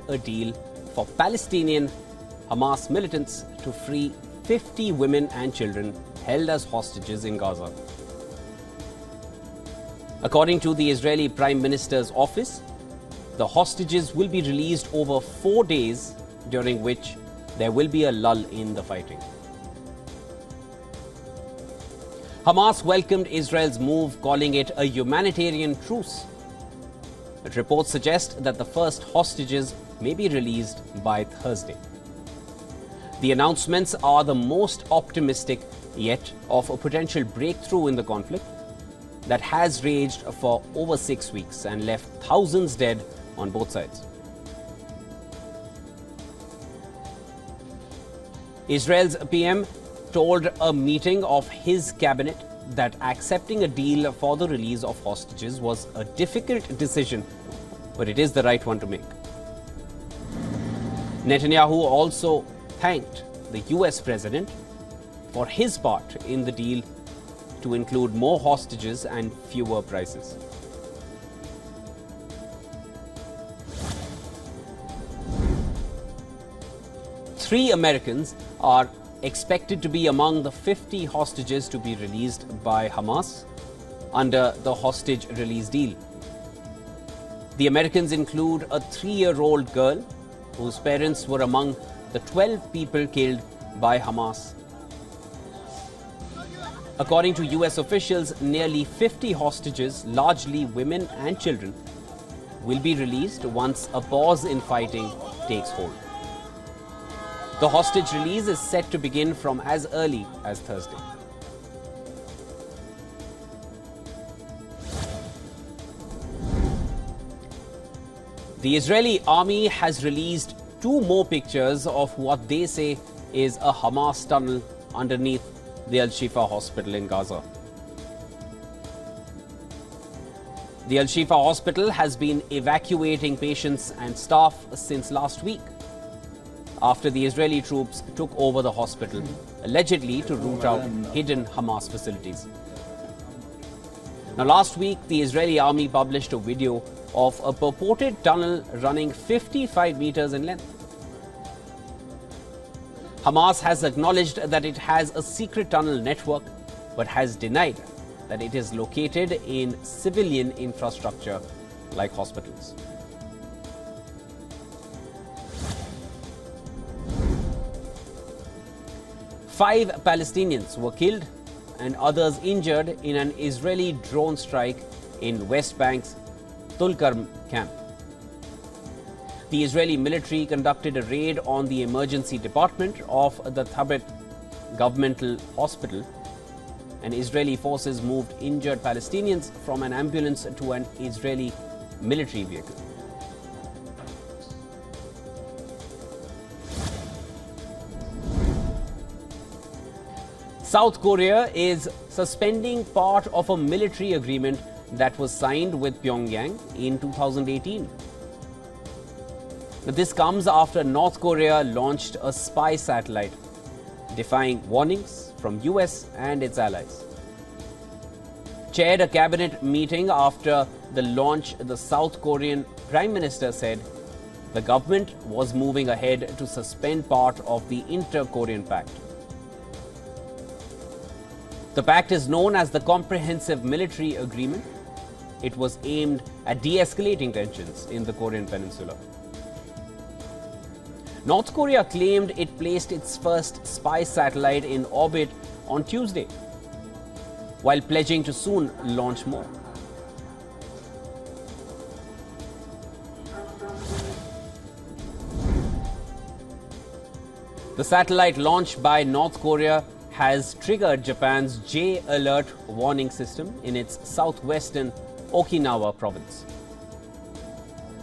a deal for Palestinian Hamas militants to free 50 women and children held as hostages in Gaza. According to the Israeli Prime Minister's office, the hostages will be released over 4 days, during which there will be a lull in the fighting. Hamas welcomed Israel's move, calling it a humanitarian truce. But reports suggest that the first hostages may be released by Thursday. The announcements are the most optimistic yet of a potential breakthrough in the conflict that has raged for over 6 weeks and left thousands dead on both sides. Israel's PM told a meeting of his cabinet that accepting a deal for the release of hostages was a difficult decision, but it is the right one to make. Netanyahu also thanked the US president for his part in the deal to include more hostages and fewer prices. Three Americans are expected to be among the 50 hostages to be released by Hamas under the hostage release deal. The Americans include a 3-year-old girl whose parents were among the 12 people killed by Hamas. According to US officials, nearly 50 hostages, largely women and children, will be released once a pause in fighting takes hold. The hostage release is set to begin from as early as Thursday. The Israeli army has released 2 more pictures of what they say is a Hamas tunnel underneath the Al-Shifa hospital in Gaza. The Al-Shifa hospital has been evacuating patients and staff since last week, after the Israeli troops took over the hospital, allegedly to root out hidden Hamas facilities. Now, last week, the Israeli army published a video of a purported tunnel running 55 meters in length. Hamas has acknowledged that it has a secret tunnel network, but has denied that it is located in civilian infrastructure like hospitals. Five Palestinians were killed and others injured in an Israeli drone strike in West Bank's Tulkarm camp. The Israeli military conducted a raid on the emergency department of the Thabet governmental hospital, and Israeli forces moved injured Palestinians from an ambulance to an Israeli military vehicle. South Korea is suspending part of a military agreement that was signed with Pyongyang in 2018. This comes after North Korea launched a spy satellite, defying warnings from US and its allies. Chaired a cabinet meeting after the launch, the South Korean Prime Minister said the government was moving ahead to suspend part of the Inter-Korean Pact. The pact is known as the Comprehensive Military Agreement. It was aimed at de-escalating tensions in the Korean Peninsula. North Korea claimed it placed its first spy satellite in orbit on Tuesday, while pledging to soon launch more. The satellite launch by North Korea has triggered Japan's J alert warning system in its southwestern Okinawa province.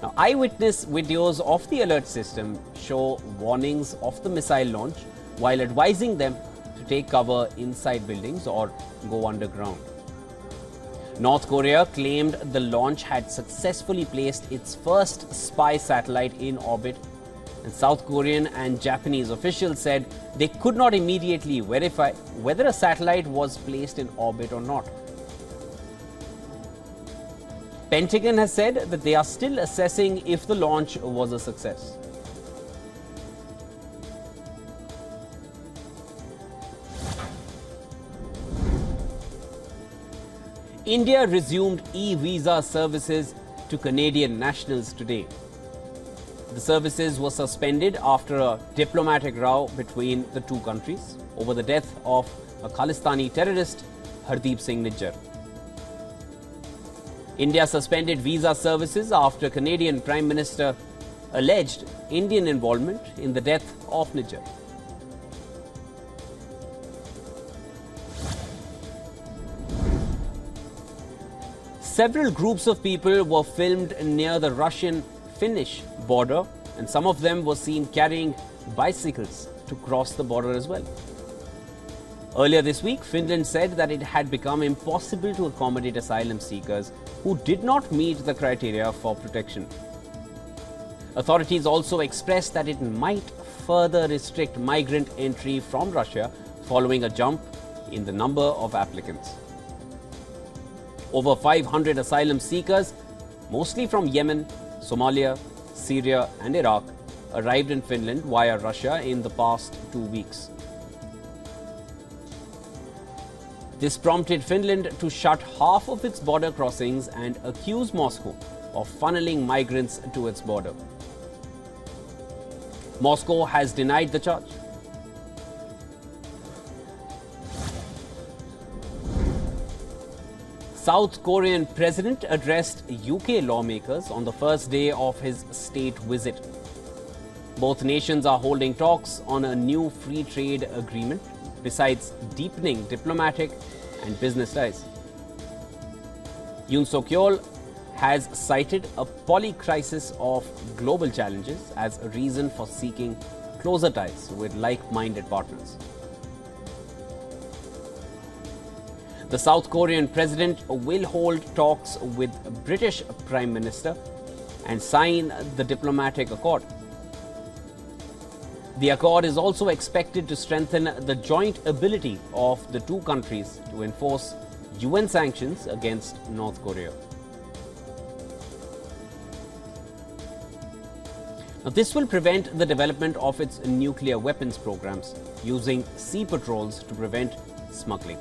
Now, eyewitness videos of the alert system show warnings of the missile launch while advising them to take cover inside buildings or go underground. North Korea claimed the launch had successfully placed its first spy satellite in orbit, and South Korean and Japanese officials said they could not immediately verify whether a satellite was placed in orbit or not. Pentagon has said that they are still assessing if the launch was a success. India resumed e-visa services to Canadian nationals today. The services were suspended after a diplomatic row between the two countries over the death of a Khalistani terrorist, Hardeep Singh Nijjar. India suspended visa services after Canadian Prime Minister alleged Indian involvement in the death of Nijjar. Several groups of people were filmed near the Russian-Finnish border, and some of them were seen carrying bicycles to cross the border as well. Earlier this week, Finland said that it had become impossible to accommodate asylum seekers who did not meet the criteria for protection. Authorities also expressed that it might further restrict migrant entry from Russia following a jump in the number of applicants. Over 500 asylum seekers, mostly from Yemen, Somalia, Syria and Iraq, arrived in Finland via Russia in the past 2 weeks. This prompted Finland to shut half of its border crossings and accuse Moscow of funneling migrants to its border. Moscow has denied the charge. South Korean president addressed UK lawmakers on the first day of his state visit. Both nations are holding talks on a new free trade agreement, besides deepening diplomatic and business ties. Yoon Suk-yeol has cited a polycrisis of global challenges as a reason for seeking closer ties with like-minded partners. The South Korean president will hold talks with British Prime Minister and sign the diplomatic accord. The accord is also expected to strengthen the joint ability of the two countries to enforce UN sanctions against North Korea. Now, this will prevent the development of its nuclear weapons programs, using sea patrols to prevent smuggling.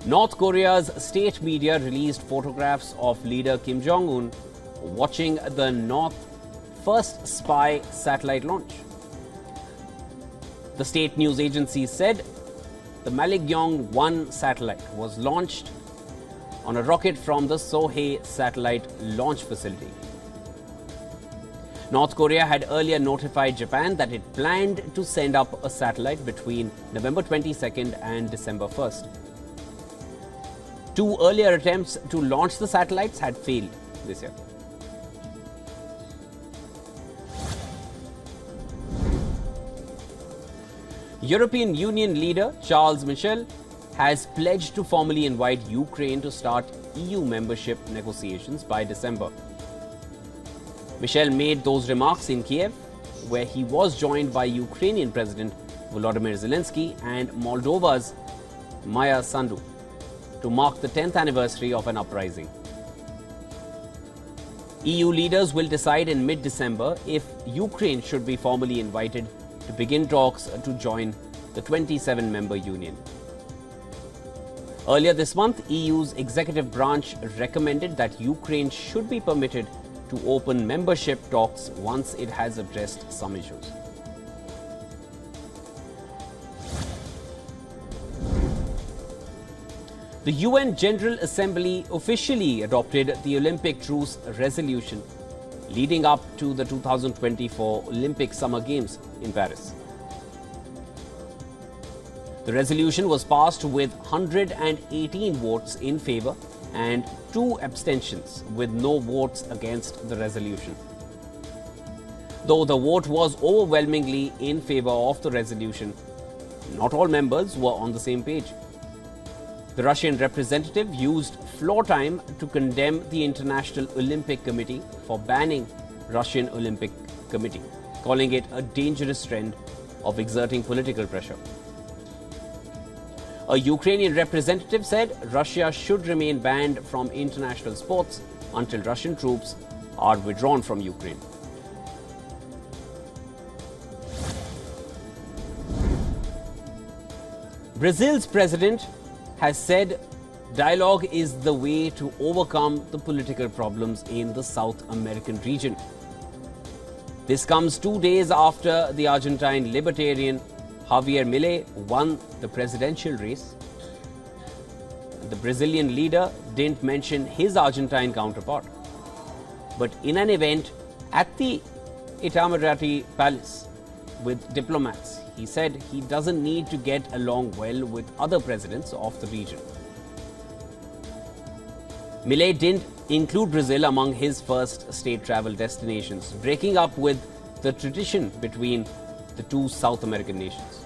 North Korea's state media released photographs of leader Kim Jong-un watching the North's first spy satellite launch. The state news agency said the Malekgyeong-1 satellite was launched on a rocket from the Sohae satellite launch facility. North Korea had earlier notified Japan that it planned to send up a satellite between November 22nd and December 1st. Two earlier attempts to launch the satellites had failed this year. European Union leader Charles Michel has pledged to formally invite Ukraine to start EU membership negotiations by December. Michel made those remarks in Kiev, where he was joined by Ukrainian President Volodymyr Zelensky and Moldova's Maya Sandu to mark the 10th anniversary of an uprising. EU leaders will decide in mid-December if Ukraine should be formally invited to begin talks to join the 27-member union. Earlier this month, EU's executive branch recommended that Ukraine should be permitted to open membership talks once it has addressed some issues. The UN General Assembly officially adopted the Olympic Truce Resolution leading up to the 2024 Olympic Summer Games in Paris. The resolution was passed with 118 votes in favour and 2 abstentions, with no votes against the resolution. Though the vote was overwhelmingly in favour of the resolution, not all members were on the same page. The Russian representative used floor time to condemn the International Olympic Committee for banning Russian Olympic Committee, calling it a dangerous trend of exerting political pressure. A Ukrainian representative said Russia should remain banned from international sports until Russian troops are withdrawn from Ukraine. Brazil's president has said dialogue is the way to overcome the political problems in the South American region. This comes 2 days after the Argentine libertarian Javier Milei won the presidential race. The Brazilian leader didn't mention his Argentine counterpart. But in an event at the Itamaraty Palace with diplomats, he said he doesn't need to get along well with other presidents of the region. Milei didn't include Brazil among his first state travel destinations, breaking up with the tradition between the two South American nations.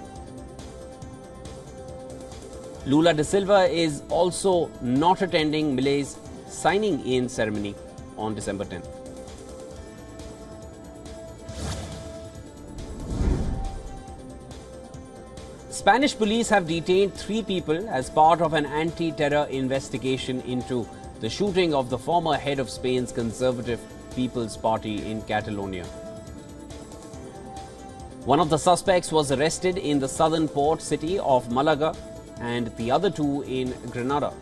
Lula da Silva is also not attending Milei's signing-in ceremony on December 10th. Spanish police have detained 3 people as part of an anti-terror investigation into the shooting of the former head of Spain's Conservative People's Party in Catalonia. One of the suspects was arrested in the southern port city of Malaga and the other 2 in Granada.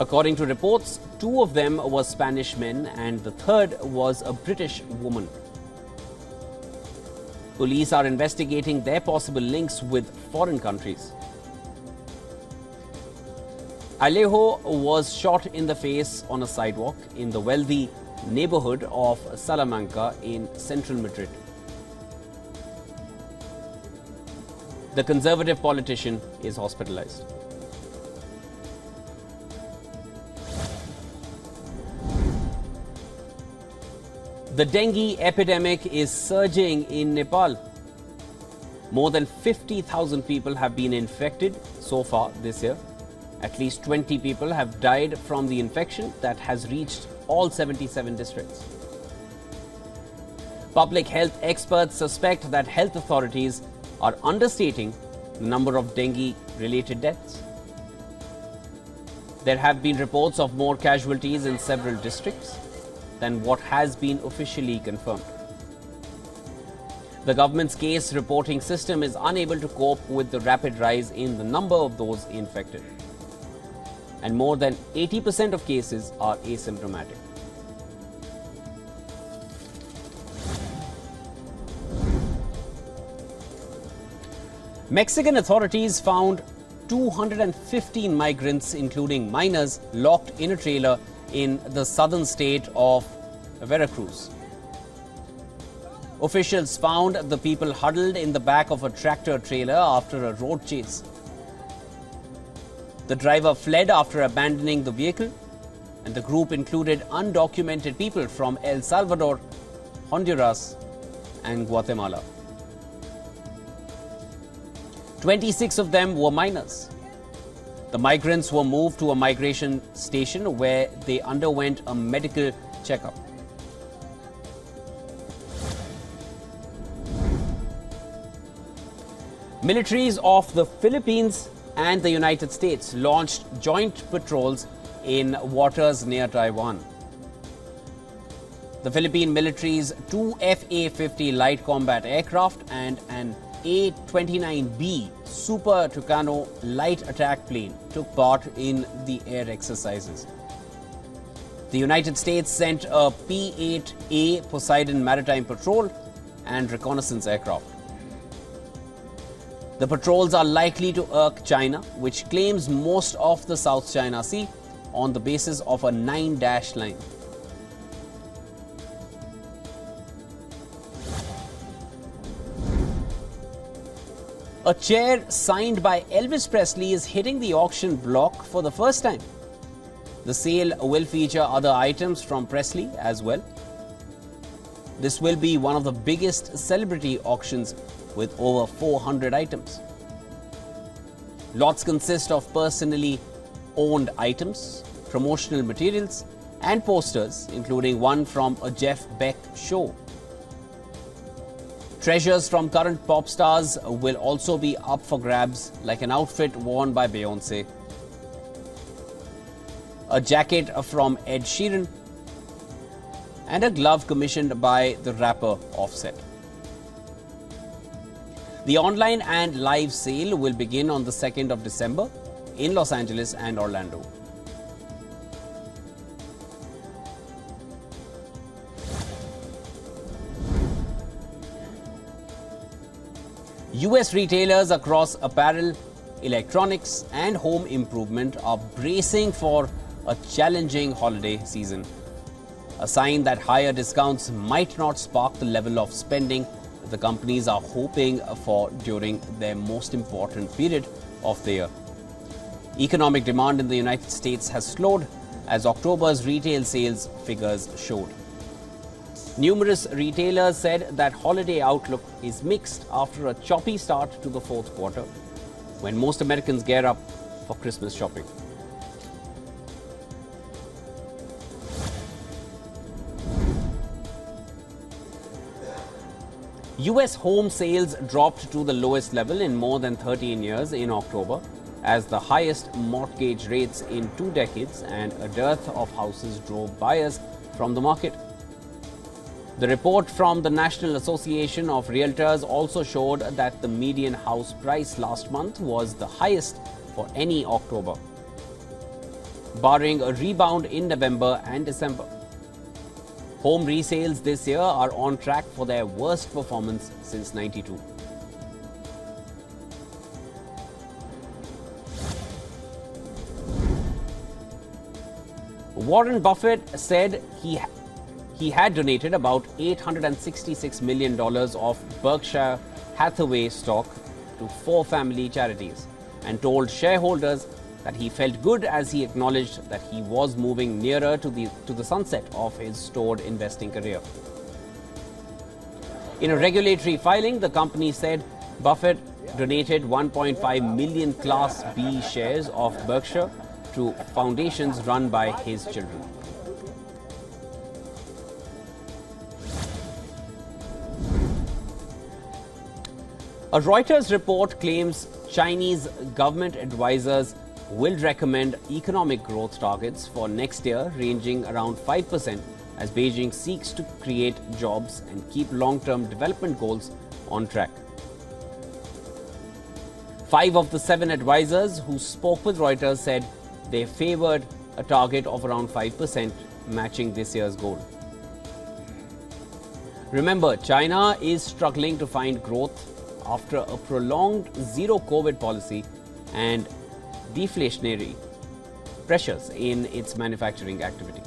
According to reports, 2 of them were Spanish men and the third was a British woman. Police are investigating their possible links with foreign countries. Alejo was shot in the face on a sidewalk in the wealthy neighborhood of Salamanca in central Madrid. The conservative politician is hospitalized. The dengue epidemic is surging in Nepal. More than 50,000 people have been infected so far this year. At least 20 people have died from the infection that has reached all 77 districts. Public health experts suspect that health authorities are understating the number of dengue-related deaths. There have been reports of more casualties in several districts than what has been officially confirmed. The government's case reporting system is unable to cope with the rapid rise in the number of those infected. And more than 80% of cases are asymptomatic. Mexican authorities found 215 migrants, including minors, locked in a trailer in the southern state of Veracruz. Officials found the people huddled in the back of a tractor trailer after a road chase. The driver fled after abandoning the vehicle, and the group included undocumented people from El Salvador, Honduras, and Guatemala. 26 of them were minors. The migrants were moved to a migration station where they underwent a medical checkup. Militaries of the Philippines and the United States launched joint patrols in waters near Taiwan. The Philippine military's 2 FA-50 light combat aircraft and an A-29B Super Tucano light attack plane took part in the air exercises. The United States sent a P-8A Poseidon maritime patrol and reconnaissance aircraft. The patrols are likely to irk China, which claims most of the South China Sea on the basis of a 9-dash line. A chair signed by Elvis Presley is hitting the auction block for the first time. The sale will feature other items from Presley as well. This will be one of the biggest celebrity auctions with over 400 items. Lots consist of personally owned items, promotional materials, and posters, including one from a Jeff Beck show. Treasures from current pop stars will also be up for grabs, like an outfit worn by Beyoncé, a jacket from Ed Sheeran, and a glove commissioned by the rapper Offset. The online and live sale will begin on the 2nd of December in Los Angeles and Orlando. US retailers across apparel, electronics and home improvement are bracing for a challenging holiday season. A sign that higher discounts might not spark the level of spending the companies are hoping for during their most important period of the year. Economic demand in the United States has slowed, as October's retail sales figures showed. Numerous retailers said that holiday outlook is mixed after a choppy start to the fourth quarter, when most Americans gear up for Christmas shopping. US home sales dropped to the lowest level in more than 13 years in October, as the highest mortgage rates in 2 decades and a dearth of houses drove buyers from the market. The report from the National Association of Realtors also showed that the median house price last month was the highest for any October, barring a rebound in November and December. Home resales this year are on track for their worst performance since '92. Warren Buffett said he had donated about $866 million of Berkshire Hathaway stock to 4 family charities and told shareholders that he felt good as he acknowledged that he was moving nearer to the sunset of his stored investing career. In a regulatory filing, the company said Buffett donated 1.5 million Class B shares of Berkshire to foundations run by his children. A Reuters report claims Chinese government advisors will recommend economic growth targets for next year ranging around 5% as Beijing seeks to create jobs and keep long-term development goals on track. 5 of the 7 advisors who spoke with Reuters said they favored a target of around 5%, matching this year's goal. Remember, China is struggling to find growth after a prolonged zero-COVID policy and deflationary pressures in its manufacturing activity.